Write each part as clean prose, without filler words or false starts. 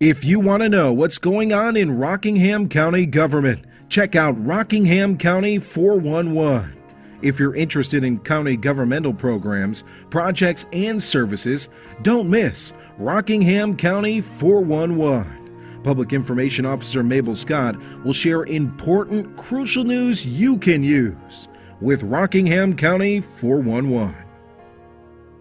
If you want to know what's going on in Rockingham County government, check out Rockingham County 411. If you're interested in county governmental programs, projects, and services, don't miss Rockingham County 411. Public Information Officer Mabel Scott will share important, crucial news you can use with Rockingham County 411.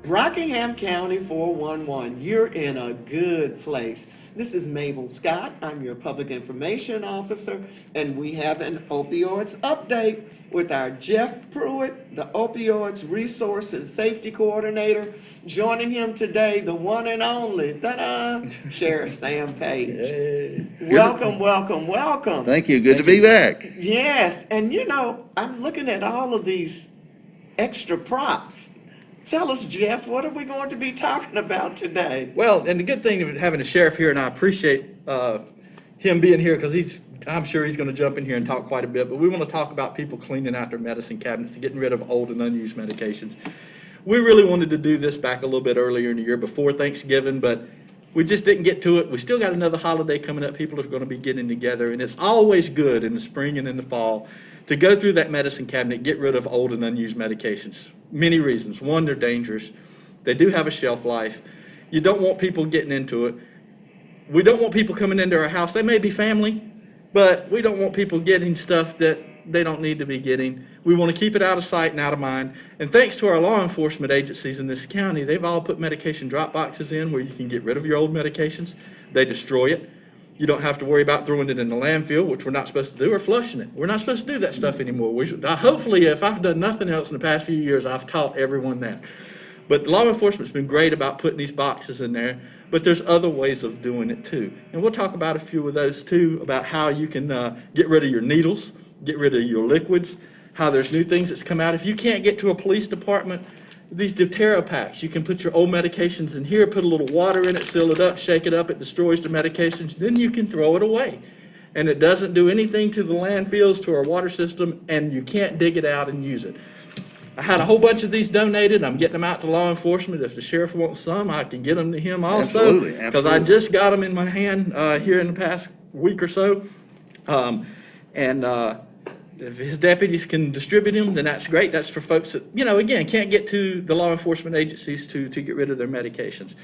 Rockingham County 411, you're in a good place. This is Mabel Scott. I'm your Public Information Officer, and we have an opioids update with our Jeff Pruett, the Opioids Resource and Safety Coordinator. Joining him today, the one and only, ta-da, Sheriff Sam Page. Hey. Welcome. Thank you. Good to be back. Yes, and you know, I'm looking at all of these extra props. Tell us, Jeff, what are we going to be talking about today? Well, and the good thing of having a sheriff here, and I appreciate him being here because I'm sure he's going to jump in here and talk quite a bit, but we want to talk about people cleaning out their medicine cabinets and getting rid of old and unused medications. We really wanted to do this back a little bit earlier in the year before Thanksgiving, but we just didn't get to it. We still got another holiday coming up. People are going to be getting together, and it's always good in the spring and in the fall to go through that medicine cabinet, get rid of old and unused medications. Many reasons. One, they're dangerous. They do have a shelf life. You don't want people getting into it. We don't want people coming into our house. They may be family, but we don't want people getting stuff that they don't need to be getting. We want to keep it out of sight and out of mind. And thanks to our law enforcement agencies in this county, they've all put medication drop boxes in where you can get rid of your old medications. They destroy it. You don't have to worry about throwing it in the landfill, which we're not supposed to do, or flushing it. We're not supposed to do that stuff anymore. Hopefully, if I've done nothing else in the past few years, I've taught everyone that. But law enforcement's been great about putting these boxes in there, but there's other ways of doing it too. And we'll talk about a few of those too, about how you can get rid of your needles, get rid of your liquids, how there's new things that's come out. If you can't get to a police department, these doTERRA packs, you can put your old medications in here, put a little water in it, seal it up, shake it up, it destroys the medications, then you can throw it away. And it doesn't do anything to the landfills, to our water system, and you can't dig it out and use it. I had a whole bunch of these donated. I'm getting them out to law enforcement. If the sheriff wants some, I can get them to him also. Absolutely. Because I just got them in my hand here in the past week or so. If his deputies can distribute them, then that's great. That's for folks that, again, can't get to the law enforcement agencies to get rid of their medications.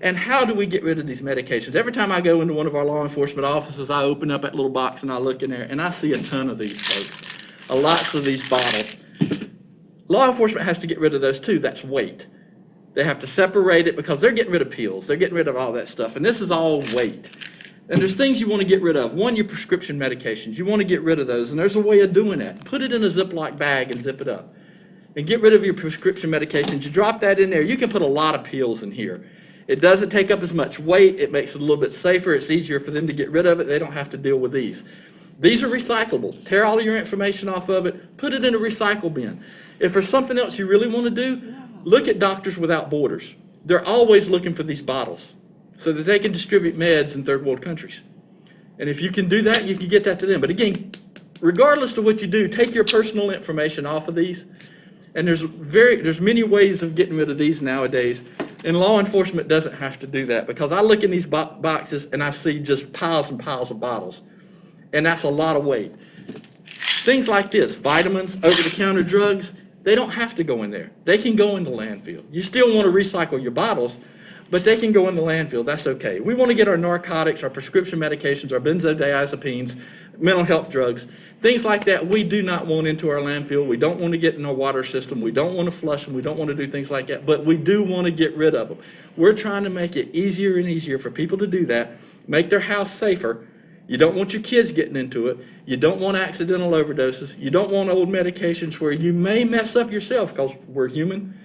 And how do we get rid of these medications? Every time I go into one of our law enforcement offices, I open up that little box and I look in there and I see a ton of these folks, lots of these bottles. Law enforcement has to get rid of those too. That's weight. They have to separate it because they're getting rid of pills. They're getting rid of all that stuff. And this is all weight. And there's things you want to get rid of. One, your prescription medications. You want to get rid of those, and there's a way of doing that. Put it in a Ziploc bag and zip it up. And get rid of your prescription medications. You drop that in there. You can put a lot of pills in here. It doesn't take up as much weight. It makes it a little bit safer. It's easier for them to get rid of it. They don't have to deal with these. These are recyclable. Tear all of your information off of it. Put it in a recycle bin. If there's something else you really want to do, look at Doctors Without Borders. They're always looking for these bottles so that they can distribute meds in third world countries. And if you can do that, you can get that to them. But again, regardless of what you do, take your personal information off of these. And there's many ways of getting rid of these nowadays. And law enforcement doesn't have to do that, because I look in these boxes and I see just piles and piles of bottles. And that's a lot of weight. Things like this, vitamins, over-the-counter drugs, they don't have to go in there. They can go in the landfill. You still want to recycle your bottles, but they can go in the landfill. That's okay. We want to get our narcotics, our prescription medications, our benzodiazepines, mental health drugs, things like that we do not want into our landfill. We don't want to get in our water system. We don't want to flush them. We don't want to do things like that, but we do want to get rid of them. We're trying to make it easier and easier for people to do that, make their house safer. You don't want your kids getting into it. You don't want accidental overdoses. You don't want old medications where you may mess up yourself, because we're human.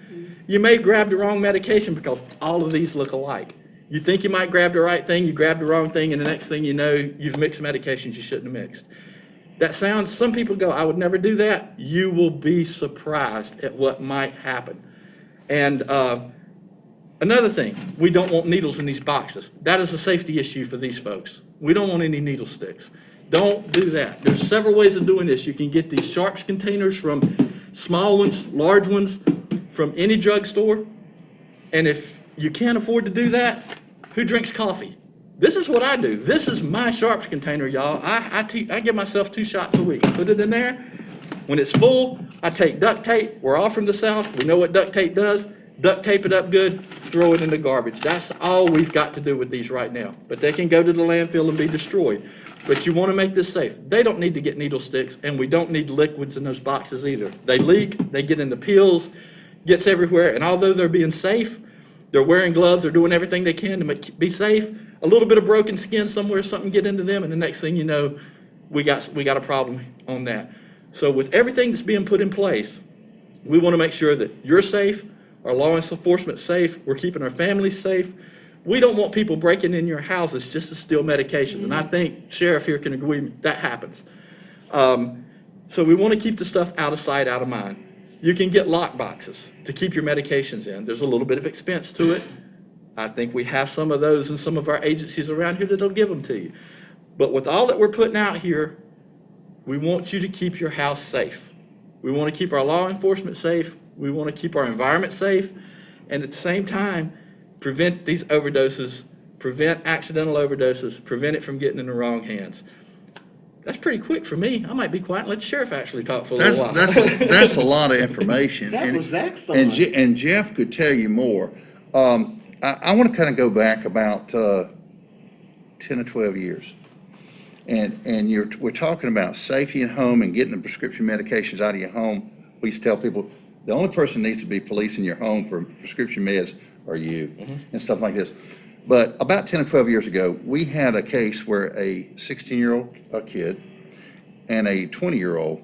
You may grab the wrong medication because all of these look alike. You think you might grab the right thing, you grab the wrong thing, and the next thing you know, you've mixed medications you shouldn't have mixed. Some people go, I would never do that. You will be surprised at what might happen. And another thing, we don't want needles in these boxes. That is a safety issue for these folks. We don't want any needle sticks. Don't do that. There's several ways of doing this. You can get these sharps containers from small ones, large ones, from any drugstore. And if you can't afford to do that, who drinks coffee? This is what I do. This is my sharps container, y'all. I give myself 2 shots a week. Put it in there. When it's full, I take duct tape. We're all from the South. We know what duct tape does. Duct tape it up good, throw it in the garbage. That's all we've got to do with these right now. But they can go to the landfill and be destroyed. But you want to make this safe. They don't need to get needle sticks, and we don't need liquids in those boxes either. They leak, they get into pills, gets everywhere, and although they're being safe, they're wearing gloves, they're doing everything they can to be safe. A little bit of broken skin somewhere, something get into them, and the next thing you know, we got a problem on that. So with everything that's being put in place, we want to make sure that you're safe, our law enforcement safe, we're keeping our families safe. We don't want people breaking in your houses just to steal medications, and I think Sheriff here can agree that happens. So we want to keep the stuff out of sight, out of mind. You can get lock boxes to keep your medications in. There's a little bit of expense to it. I think we have some of those in some of our agencies around here that'll give them to you. But with all that we're putting out here, we want you to keep your house safe. We want to keep our law enforcement safe. We want to keep our environment safe. And at the same time, prevent these overdoses, prevent accidental overdoses, prevent it from getting in the wrong hands. That's pretty quick for me. I might be quiet and let the sheriff actually talk for a little while. That's a lot of information. That was excellent. And Jeff could tell you more. I want to kind of go back about 10 or 12 years. And we're talking about safety at home and getting the prescription medications out of your home. We used to tell people, the only person who needs to be policing your home for prescription meds are you, and stuff like this. But about 10 or 12 years ago, we had a case where a 16-year-old kid and a 20-year-old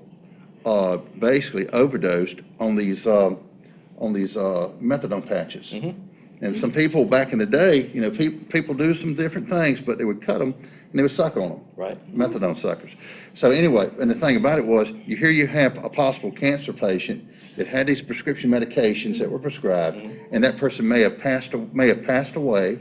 basically overdosed on these methadone patches. And some people back in the day, you know, people do some different things, but they would cut them and they would suck on them. Right. Methadone suckers. So anyway, and the thing about it was, you have a possible cancer patient that had these prescription medications that were prescribed, and that person may have passed away,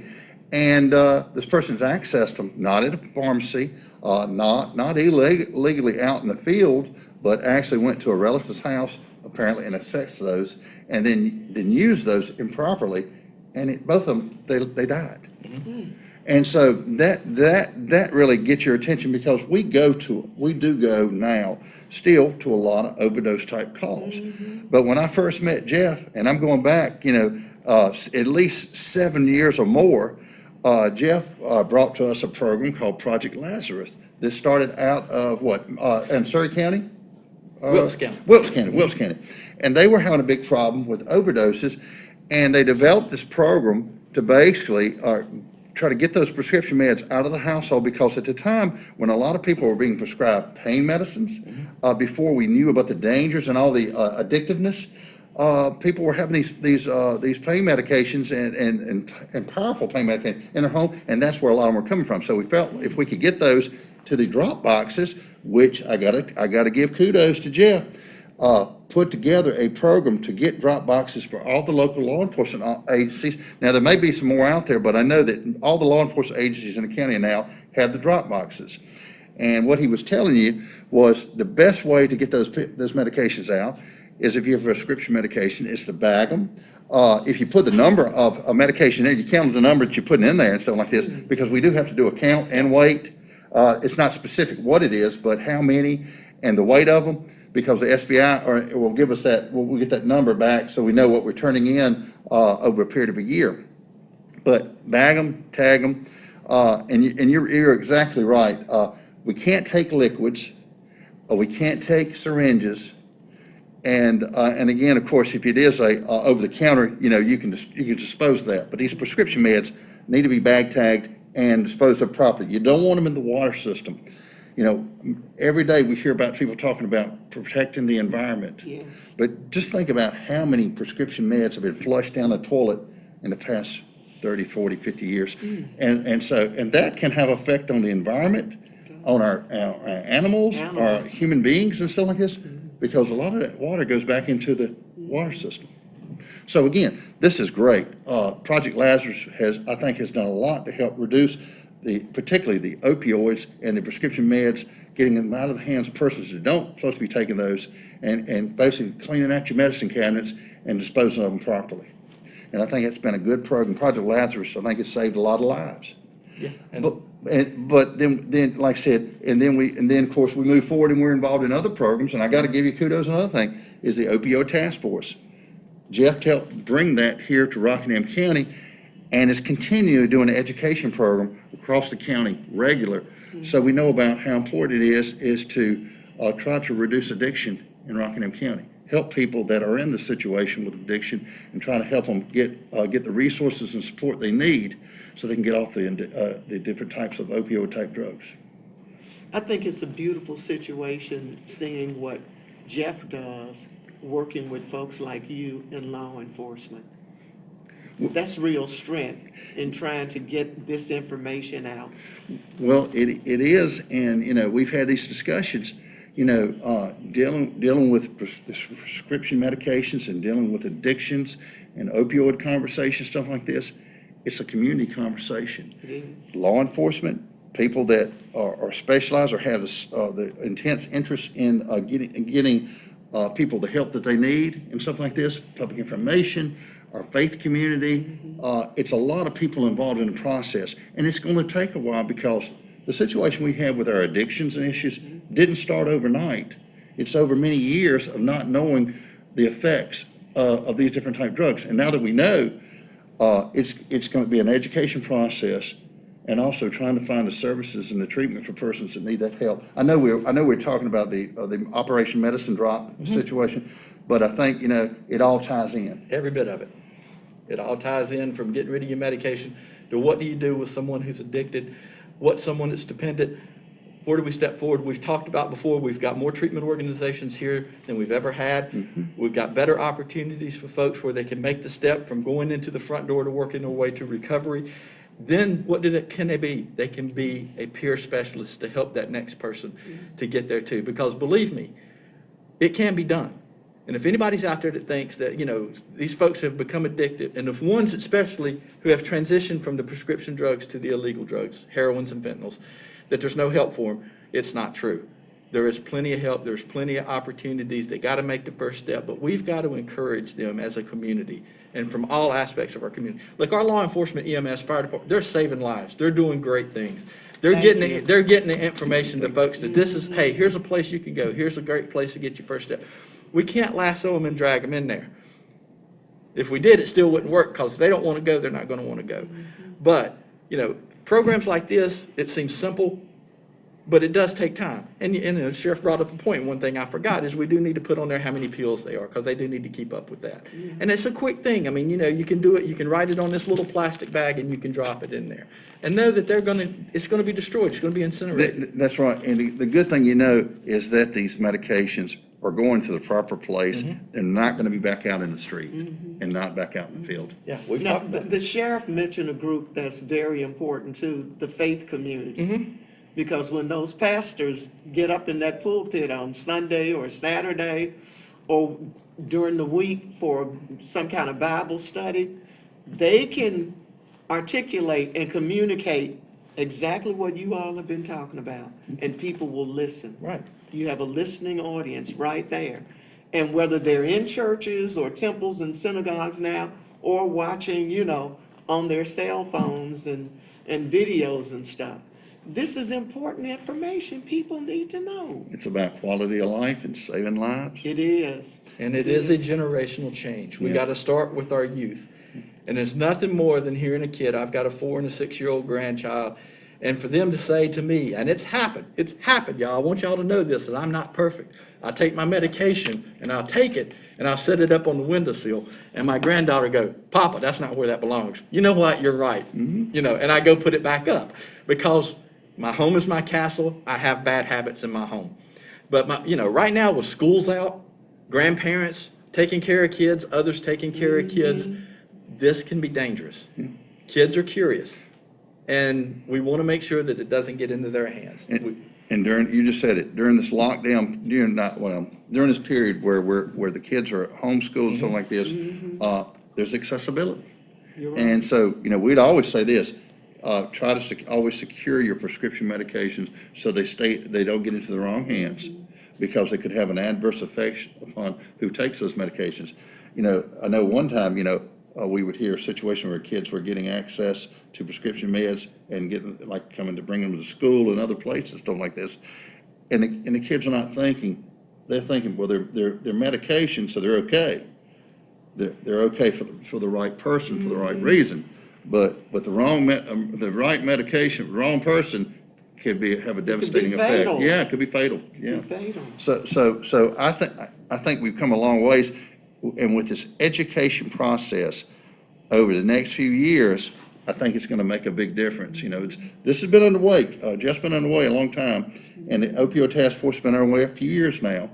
and this person's accessed them, not at a pharmacy, not illegally out in the field, but actually went to a relative's house, apparently, and accessed those, and then used those improperly, and both of them, they died. And so that really gets your attention, because we do go now still to a lot of overdose type calls. But when I first met Jeff, and I'm going back, at least 7 years or more, Jeff brought to us a program called Project Lazarus. This started out of in Surrey County? Wilkes County. Wilkes County. And they were having a big problem with overdoses, and they developed this program to basically try to get those prescription meds out of the household, because at the time when a lot of people were being prescribed pain medicines, before we knew about the dangers and all the addictiveness, people were having these pain medications and powerful pain medications in their home, and that's where a lot of them were coming from. So we felt if we could get those to the drop boxes, which I gotta give kudos to Jeff, put together a program to get drop boxes for all the local law enforcement agencies. Now, there may be some more out there, but I know that all the law enforcement agencies in the county now have the drop boxes. And what he was telling you was the best way to get those medications out is, if you have a prescription medication, is to bag them. If you put the number of a medication in, you count the number that you're putting in there and stuff like this, because we do have to do a count and weight. It's not specific what it is, but how many and the weight of them, because the SBI will give us that, we'll get that number back so we know what we're turning in over a period of a year. But bag them, tag them, and you're exactly right. We can't take liquids, we can't take syringes, and again, of course, if it is a over the counter, you can dispose of that. But these prescription meds need to be bag tagged and disposed of properly. You don't want them in the water system. Every day we hear about people talking about protecting the environment. Yes. But just think about how many prescription meds have been flushed down the toilet in the past 30, 40, 50 years. And that can have effect on the environment, on our animals, our human beings and stuff like this, because a lot of that water goes back into the water system. So again, this is great. Project Lazarus I think has done a lot to help reduce particularly the opioids and the prescription meds, getting them out of the hands of persons who don't supposed to be taking those, and basically cleaning out your medicine cabinets and disposing of them properly. And I think it's been a good program. Project Lazarus, I think, has saved a lot of lives. Yeah. But then, like I said, and then of course we move forward and we're involved in other programs. And I got to give you kudos. Another thing is the opioid task force. Jeff helped bring that here to Rockingham County, and is continuing doing an education program across the county regular. So we know about how important it is to try to reduce addiction in Rockingham County. Help people that are in the situation with addiction and try to help them get the resources and support they need so they can get off the different types of opioid type drugs. I think it's a beautiful situation seeing what Jeff does, working with folks like you in law enforcement. That's real strength in trying to get this information out. Well, it is, and we've had these discussions, dealing with prescription medications and dealing with addictions and opioid conversations, stuff like this. It's a community conversation. It is. Law enforcement, people that are specialized or have the intense interest in getting people the help that they need and stuff like this, public information, our faith community. It's a lot of people involved in the process, and it's going to take a while because the situation we have with our addictions and issues didn't start overnight. It's over many years of not knowing the effects of these different type of drugs. And now that we know, it's going to be an education process, and also trying to find the services and the treatment for persons that need that help. I know we're talking about the Operation Medicine Drop situation, but I think it all ties in. Every bit of it. It all ties in from getting rid of your medication to what do you do with someone who's addicted, what someone that's dependent. Where do we step forward? We've talked about before, we've got more treatment organizations here than we've ever had. We've got better opportunities for folks where they can make the step from going into the front door to working their way to recovery. Then what can they be? They can be a peer specialist to help that next person to get there too. Because believe me, it can be done. And if anybody's out there that thinks that, these folks have become addicted, and if ones especially who have transitioned from the prescription drugs to the illegal drugs, heroins and fentanyls, that there's no help for them, it's not true. There is plenty of help. There's plenty of opportunities. They got to make the first step, but we've got to encourage them as a community and from all aspects of our community. Like our law enforcement, EMS, fire department, they're saving lives. They're doing great things. They're getting the information to folks that this is, hey, here's a place you can go. Here's a great place to get your first step. We can't lasso them and drag them in there. If we did, it still wouldn't work because if they don't want to go, they're not going to want to go. But, programs like this, it seems simple, but it does take time. And the sheriff brought up a point. One thing I forgot is we do need to put on there how many pills they are because they do need to keep up with that. And it's a quick thing. I mean, you can do it. You can write it on this little plastic bag and you can drop it in there. And know that it's going to be destroyed. It's going to be incinerated. That's right. And the good thing is that these medications are going to the proper place and not going to be back out in the street and not back out in the field. Yeah, we've Now, talked about the sheriff mentioned a group that's very important too, the faith community. Because when those pastors get up in that pulpit on Sunday or Saturday or during the week for some kind of Bible study, they can articulate and communicate exactly what you all have been talking about, and people will listen. Right. You have a listening audience right there. And whether they're in churches or temples and synagogues now, or watching, on their cell phones and videos and stuff, this is important information people need to know. It's about quality of life and saving lives. It is. And it is a generational change. We got to start with our youth. And there's nothing more than hearing a kid. I've got a 4 and a 6-year-old grandchild. And for them to say to me, and it's happened, y'all. I want y'all to know this, that I'm not perfect. I take my medication and I'll take it and I'll set it up on the windowsill. And my granddaughter go, Papa, that's not where that belongs. You know what? You're right. And I go put it back up because my home is my castle. I have bad habits in my home. But right now with schools out, grandparents taking care of kids, others taking care of kids, this can be dangerous. Kids are curious. And we want to make sure that it doesn't get into their hands. And you just said it, during this lockdown, during this period where the kids are homeschooled and stuff like this, there's accessibility. You're right. And so, we'd always say this, try to always secure your prescription medications so they don't get into the wrong hands, because it could have an adverse effect upon who takes those medications. I know one time, we would hear a situation where kids were getting access to prescription meds and getting, like, coming to bring them to school and other places, stuff like this. And the kids are not thinking, they're thinking, well, they're medication, so they're okay. They're okay for the right person, for the right reason. But the the right medication, wrong person could have a devastating effect. fatal. Yeah, it could be fatal, yeah. Fatal. So I think we've come a long ways, and with this education process over the next few years, I think it's gonna make a big difference. You know, this has been underway, just been underway a long time, and the opioid task force has been underway a few years now.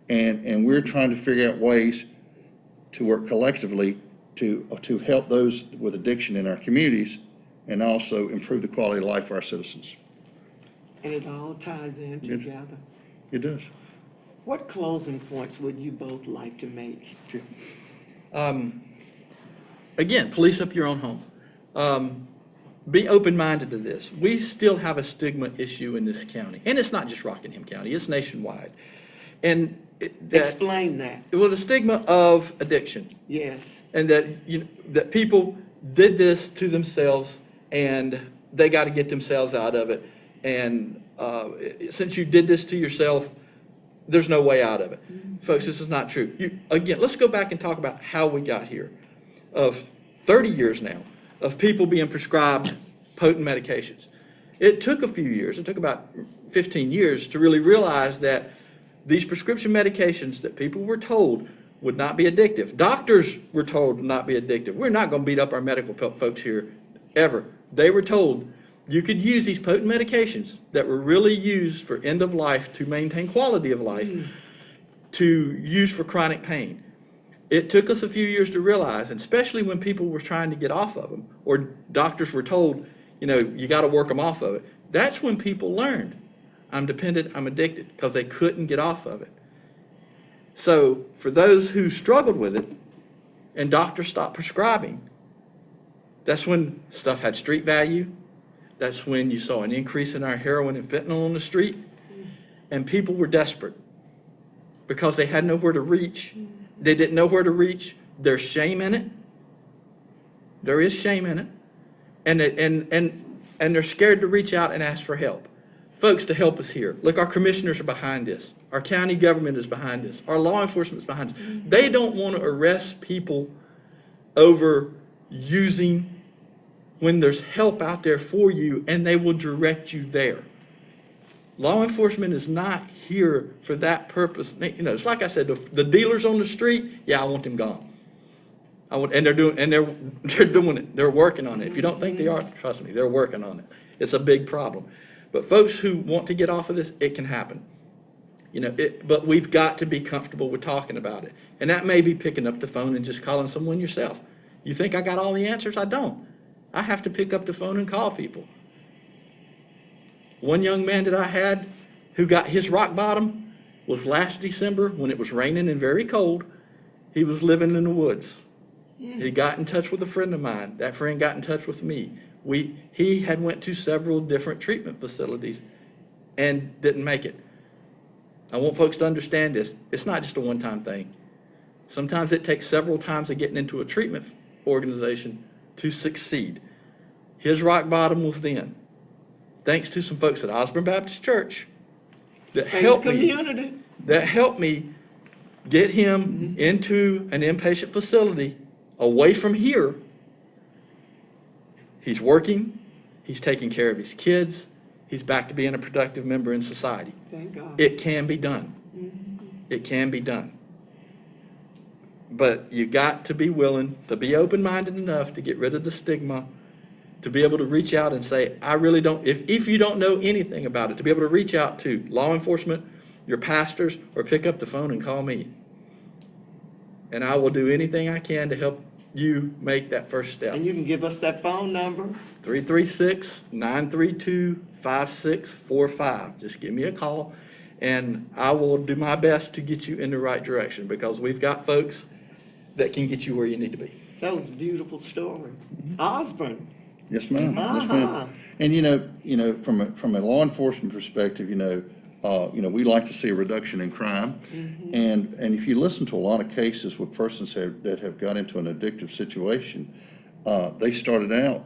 And we're trying to figure out ways to work collectively to help those with addiction in our communities and also improve the quality of life for our citizens. And it all ties in together. It does. What closing points would you both like to make? Again, police up your own home. Be open-minded to this. We still have a stigma issue in this county, and it's not just Rockingham County, it's nationwide. And Explain that. well, the stigma of addiction, Yes. and that that people did this to themselves, and they got to get themselves out of it. And since you did this to yourself, there's no way out of it. Folks, this is not true. Again, let's go back and talk about how we got here. Of 30 years now of people being prescribed potent medications. It took a few years, it took about 15 years to really realize that these prescription medications that people were told would not be addictive. Doctors were told would not be addictive. We're not going to beat up our medical folks here, ever. They were told you could use these potent medications that were really used for end of life to maintain quality of life to use for chronic pain. It took us a few years to realize, and especially when people were trying to get off of them, or doctors were told, you got to work them off of it. That's when people learned, I'm dependent, I'm addicted, because they couldn't get off of it. So for those who struggled with it, and doctors stopped prescribing, that's when stuff had street value. That's when you saw an increase in our heroin and fentanyl on the street, and people were desperate because they had nowhere to reach. They didn't know where to reach. There's shame in it. There is shame in it. And they're scared to reach out and ask for help. Folks, to help us here. Look, our commissioners are behind this. Our county government is behind this. Our law enforcement is behind this. They don't want to arrest people over using when there's help out there for you, and they will direct you there. Law enforcement is not here for that purpose. It's like I said, the dealers on the street, yeah, I want them gone. They're doing it. They're working on it. If you don't think they are, trust me, they're working on it. It's a big problem. But folks who want to get off of this, it can happen. But we've got to be comfortable with talking about it. And that may be picking up the phone and just calling someone yourself. You think I got all the answers? I don't. I have to pick up the phone and call people. One young man that I had who got his rock bottom was last December when it was raining and very cold. He was living in the woods. He got in touch with a friend of mine. That friend got in touch with me. He had went to several different treatment facilities and didn't make it. I want folks to understand this. It's not just a one-time thing. Sometimes it takes several times of getting into a treatment organization to succeed. His rock bottom was then. Thanks to some folks at Osborne Baptist Church that helped me get him into an inpatient facility away from here. He's working, he's taking care of his kids, he's back to being a productive member in society. Thank God. It can be done. It can be done. But you got to be willing to be open-minded enough to get rid of the stigma, to be able to reach out and say, I really don't, if you don't know anything about it, to be able to reach out to law enforcement, your pastors, or pick up the phone and call me. And I will do anything I can to help you make that first step. And you can give us that phone number. 336-932-5645. Just give me a call, and I will do my best to get you in the right direction, because we've got folks that can get you where you need to be. That was a beautiful story. Osborne. Yes, ma'am. Yes, ma'am. And from a law enforcement perspective, we like to see a reduction in crime. And if you listen to a lot of cases with persons that have got into an addictive situation, they started out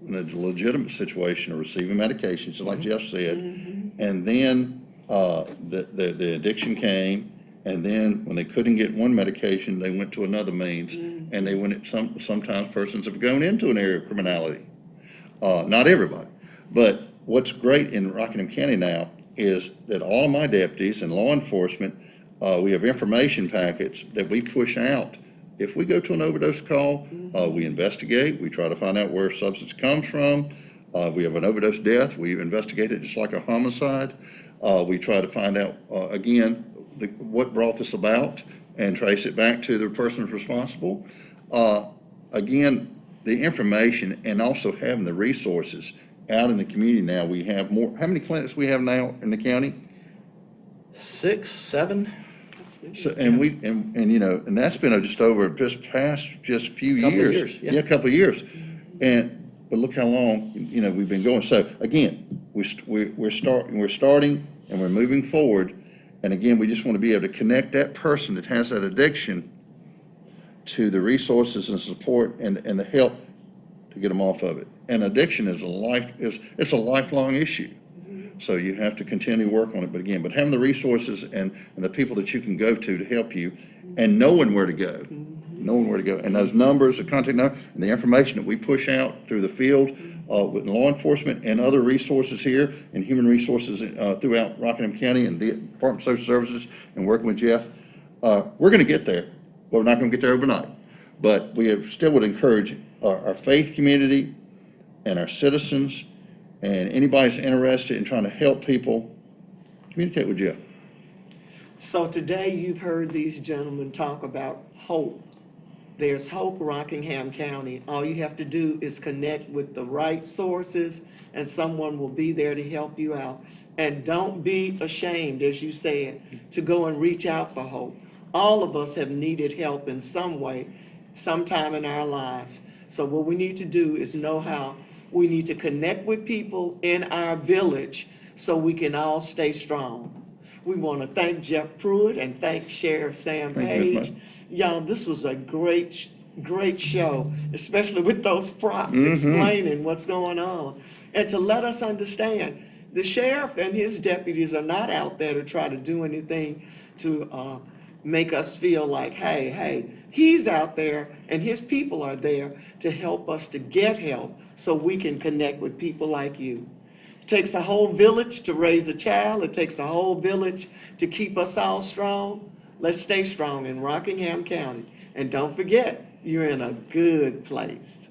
in a legitimate situation of receiving medications, like Jeff said, and then the addiction came, and then when they couldn't get one medication, they went to another means, and they went. Sometimes persons have gone into an area of criminality. Not everybody, but what's great in Rockingham County now is that all of my deputies and law enforcement, we have information packets that we push out. If we go to an overdose call, we investigate, we try to find out where substance comes from. We have an overdose death, we investigate it just like a homicide. We try to find out, again, what brought this about and trace it back to the person responsible. Again, the information and also having the resources out in the community now. We have more, how many clinics we have now in the county? 6, 7. So, and that's been just over just few Couple of years. years, yeah. Yeah, a couple of years. But look how long, we've been going. So again, we're starting and we're moving forward. And again, we just want to be able to connect that person that has that addiction to the resources and support and the help to get them off of it. And addiction is it's a lifelong issue. So you have to continue to work on it. But again, having the resources and the people that you can go to help you and knowing where to go. Knowing where to go. And those numbers, the contact number, and the information that we push out through the field with law enforcement and other resources here and human resources throughout Rockingham County and the Department of Social Services and working with Jeff, we're going to get there. But we're not going to get there overnight. But we still would encourage our faith community and our citizens and anybody that's interested in trying to help people, communicate with Jeff. So today you've heard these gentlemen talk about hope. There's hope, Rockingham County. All you have to do is connect with the right sources and someone will be there to help you out. And don't be ashamed, as you said, to go and reach out for hope. All of us have needed help in some way, sometime in our lives. So what we need to do is know how we need to connect with people in our village so we can all stay strong. We want to thank Jeff Pruett and thank Sheriff Sam Page. Y'all, this was a great show, especially with those props explaining what's going on. And to let us understand, the sheriff and his deputies are not out there to try to do anything to make us feel like, hey, he's out there and his people are there to help us to get help so we can connect with people like you. It takes a whole village to raise a child. It takes a whole village to keep us all strong. Let's stay strong in Rockingham County. And don't forget, you're in a good place.